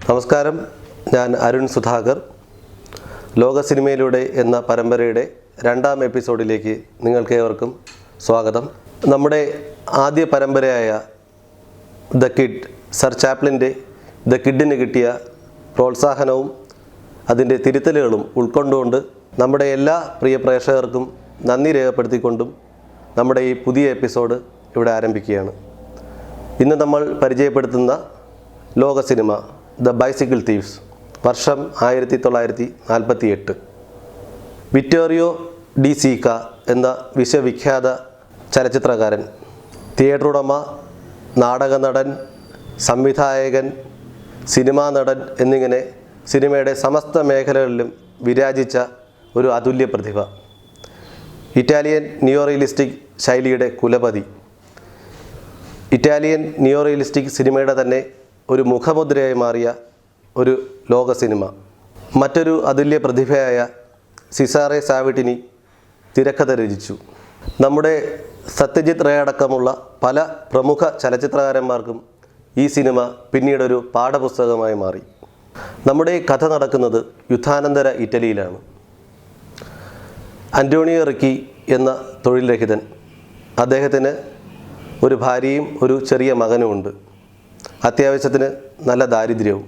നമസ്കാരം, ഞാൻ അരുൺ സുധാകർ. ലോക സിനിമയിലൂടെ എന്ന പരമ്പരയുടെ 2ാം എപ്പിസോഡിലേക്ക് നിങ്ങൾക്കേവർക്കും സ്വാഗതം. നമ്മുടെ ആദ്യ പരമ്പരയായ ദ കിഡ്, സർ ചാപ്ലിൻ്റെ ദ കിഡിന് കിട്ടിയ പ്രോത്സാഹനവും അതിൻ്റെ തിരുത്തലുകളും ഉൾക്കൊണ്ടുകൊണ്ട് നമ്മുടെ എല്ലാ പ്രിയ പ്രേക്ഷകർക്കും നന്ദി രേഖപ്പെടുത്തിക്കൊണ്ടും നമ്മുടെ ഈ പുതിയ എപ്പിസോഡ് ഇവിടെ ആരംഭിക്കുകയാണ്. ഇന്ന് നമ്മൾ പരിചയപ്പെടുത്തുന്ന ലോക സിനിമ ദ ബൈസിക്കിൾ തീവ്സ്, വർഷം 1948. വിറ്റോറിയോ ഡി സീക്ക എന്ന വിശ്വവിഖ്യാത ചലച്ചിത്രകാരൻ, തിയേറ്റർ ഉടമ, നാടക നടൻ, സംവിധായകൻ, സിനിമാ നടൻ എന്നിങ്ങനെ സിനിമയുടെ സമസ്ത മേഖലകളിലും വിരാജിച്ച ഒരു അതുല്യ പ്രതിഭ. ഇറ്റാലിയൻ നിയോ റിയലിസ്റ്റിക് ശൈലിയുടെ കുലപതി, ഇറ്റാലിയൻ നിയോ റിയലിസ്റ്റിക് സിനിമയുടെ തന്നെ ഒരു മുഖമുദ്രയായി മാറിയ ഒരു ലോക സിനിമ. മറ്റൊരു അതുല്യ പ്രതിഭയായ സിസാറെ സാവിറ്റിനി തിരക്കഥ രചിച്ചു. നമ്മുടെ സത്യജിത് റേ അടക്കമുള്ള പല പ്രമുഖ ചലച്ചിത്രകാരന്മാർക്കും ഈ സിനിമ പിന്നീടൊരു പാഠപുസ്തകമായി മാറി. നമ്മുടെ കഥ നടക്കുന്നത് യുദ്ധാനന്തര ഇറ്റലിയിലാണ്. അന്റോണിയോ റിക്കി എന്ന തൊഴിൽ രഹിതൻ, അദ്ദേഹത്തിന് ഒരു ഭാര്യയും ഒരു ചെറിയ മകനുമുണ്ട്. അത്യാവശ്യത്തിന് നല്ല ദാരിദ്ര്യവും.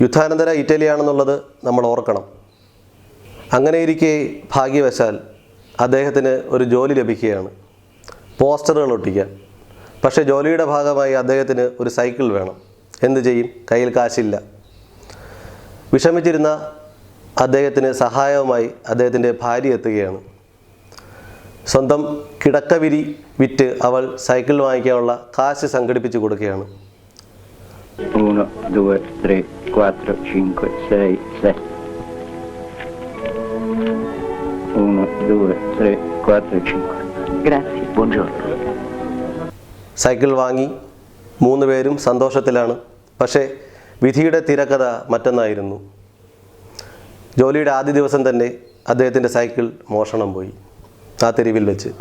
യുദ്ധാനന്തര ഇറ്റലിയാണെന്നുള്ളത് നമ്മൾ ഓർക്കണം. അങ്ങനെയിരിക്കെ ഭാഗ്യവശാൽ അദ്ദേഹത്തിന് ഒരു ജോലി ലഭിക്കുകയാണ്, പോസ്റ്ററുകൾ ഒട്ടിക്കാൻ. പക്ഷേ ജോലിയുടെ ഭാഗമായി അദ്ദേഹത്തിന് ഒരു സൈക്കിൾ വേണം. എന്തു ചെയ്യും? കയ്യിൽ കാശില്ല. വിഷമിച്ചിരുന്ന അദ്ദേഹത്തിന് സഹായവുമായി അദ്ദേഹത്തിൻ്റെ ഭാര്യ എത്തുകയാണ്. സ്വന്തം കിടക്കവിരി വിറ്റ് അവൾ സൈക്കിൾ വാങ്ങിക്കാനുള്ള കാശ് സംഘടിപ്പിച്ചു കൊടുക്കുകയാണ്. 1, 2, 3, 4, 5, 6, 7. 1, 2, 3, 4, 5. Grazie, buongiorno. സൈക്കിൾ വാങ്ങി 3 പേരും സന്തോഷത്തിലാണ്. പക്ഷേ വിധിയുടെ തിരക്കഥ മറ്റൊന്നായിരുന്നു. ജോലിയുടെ ആദ്യ ദിവസം തന്നെ അദ്ദേഹത്തിൻ്റെ സൈക്കിൾ മോഷണം പോയി, ആ തെരുവിൽ വെച്ച്.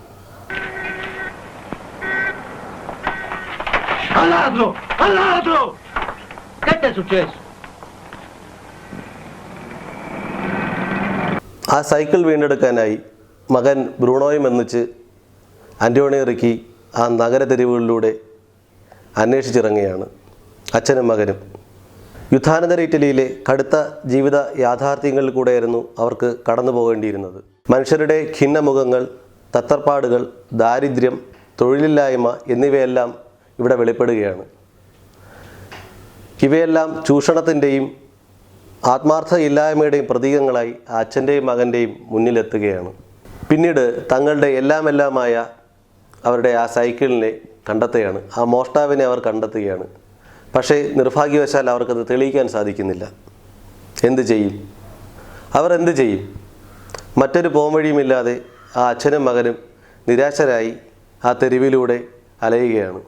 ആ സൈക്കിൾ വീണ്ടെടുക്കാനായി മകൻ ബ്രൂണോയും ഒന്നിച്ച് അന്റോണിയോ റിക്കി ആ നഗര തെരുവുകളിലൂടെ അന്വേഷിച്ചിറങ്ങുകയാണ്, അച്ഛനും മകനും. യുദ്ധാനന്തര ഇറ്റലിയിലെ കടുത്ത ജീവിത യാഥാർത്ഥ്യങ്ങളിൽ കൂടെയായിരുന്നു അവർക്ക് കടന്നു പോകേണ്ടിയിരുന്നത്. മനുഷ്യരുടെ ഖിന്നമുഖങ്ങൾ, തത്തർപ്പാടുകൾ, ദാരിദ്ര്യം, തൊഴിലില്ലായ്മ എന്നിവയെല്ലാം ഇവിടെ വെളിപ്പെടുകയാണ്. ഇവയെല്ലാം ചൂഷണത്തിൻ്റെയും ആത്മാർത്ഥയില്ലായ്മയുടെയും പ്രതീകങ്ങളായി അച്ഛൻ്റെയും മകൻ്റെയും മുന്നിലെത്തുകയാണ്. പിന്നീട് തങ്ങളുടെ എല്ലാമായ അവരുടെ ആ സൈക്കിളിനെ കണ്ടെത്തുകയാണ്, ആ മോഷ്ടാവിനെ അവർ കണ്ടെത്തുകയാണ്. പക്ഷേ നിർഭാഗ്യവശാൽ അവർക്കത് തെളിയിക്കാൻ സാധിക്കുന്നില്ല. എന്തു ചെയ്യും? അവർ എന്തു ചെയ്യും? മറ്റൊരു പോംവഴിയുമില്ലാതെ ആ അച്ഛനും മകനും നിരാശരായി ആ തെരുവിലൂടെ അലയുകയാണ്.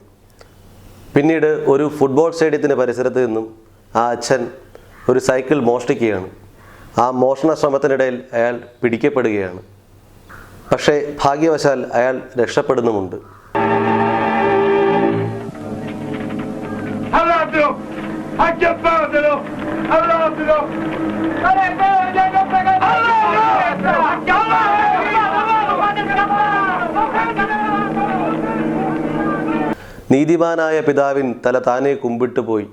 പിന്നീട് ഒരു ഫുട്ബോൾ സ്റ്റേഡിയത്തിൻ്റെ പരിസരത്ത് നിന്നും ആ അച്ഛൻ ഒരു സൈക്കിൾ മോഷ്ടിക്കുകയാണ്. ആ മോഷണ ശ്രമത്തിനിടയിൽ അയാൾ പിടിക്കപ്പെടുകയാണ്. പക്ഷേ ഭാഗ്യവശാൽ അയാൾ രക്ഷപ്പെടുന്നുമുണ്ട്. നീതിമാനായ പിതാവിൻ തല താനെ കുമ്പിട്ടുപോയി,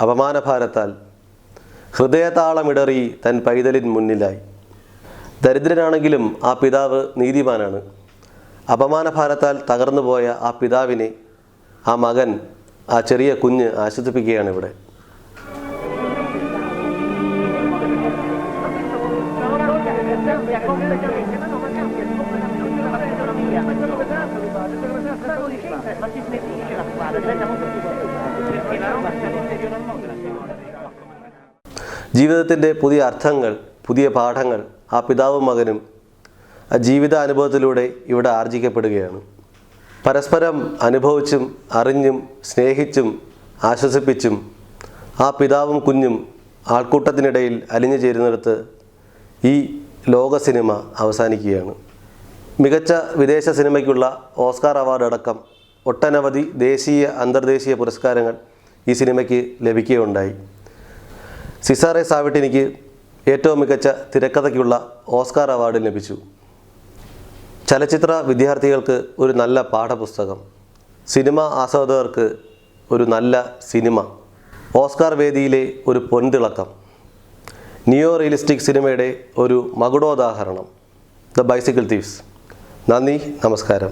അപമാനഭാരത്താൽ ഹൃദയതാളമിടറി തൻ പൈതലിൻ മുന്നിലായി. ദരിദ്രനാണെങ്കിലും ആ പിതാവ് നീതിമാനാണ്. അപമാനഭാരത്താൽ തകർന്നുപോയ ആ പിതാവിനെ ആ മകൻ, ആ ചെറിയ കുഞ്ഞ് ആശ്വസിപ്പിക്കുകയാണ് ഇവിടെ. ജീവിതത്തിൻ്റെ പുതിയ അർത്ഥങ്ങൾ, പുതിയ പാഠങ്ങൾ ആ പിതാവും മകനും ആ ജീവിത അനുഭവത്തിലൂടെ ഇവിടെ ആർജിക്കപ്പെടുകയാണ്. പരസ്പരം അനുഭവിച്ചും അറിഞ്ഞും സ്നേഹിച്ചും ആശ്വസിപ്പിച്ചും ആ പിതാവും കുഞ്ഞും ആൾക്കൂട്ടത്തിനിടയിൽ അലിഞ്ഞു ചേരുന്നിടത്ത് ഈ ലോക സിനിമ അവസാനിക്കുകയാണ്. മികച്ച വിദേശ സിനിമയ്ക്കുള്ള ഓസ്കാർ അവാർഡ് അടക്കം ഒട്ടനവധി ദേശീയ അന്തർദേശീയ പുരസ്കാരങ്ങൾ ഈ സിനിമയ്ക്ക് ലഭിക്കുകയുണ്ടായി. സിസാറെ സാവിട്ടിനിക്ക് ഏറ്റവും മികച്ച തിരക്കഥയ്ക്കുള്ള ഓസ്കാർ അവാർഡ് ലഭിച്ചു. ചലച്ചിത്ര വിദ്യാർത്ഥികൾക്ക് ഒരു നല്ല പാഠപുസ്തകം, സിനിമ ആസ്വാദകർക്ക് ഒരു നല്ല സിനിമ, ഓസ്കാർ വേദിയിലെ ഒരു പൊൻതിളക്കം, നിയോ റിയലിസ്റ്റിക് സിനിമയുടെ ഒരു മകുടോദാഹരണം, ദ ബൈസിക്കിൾ തീവ്സ്. നന്ദി, നമസ്കാരം.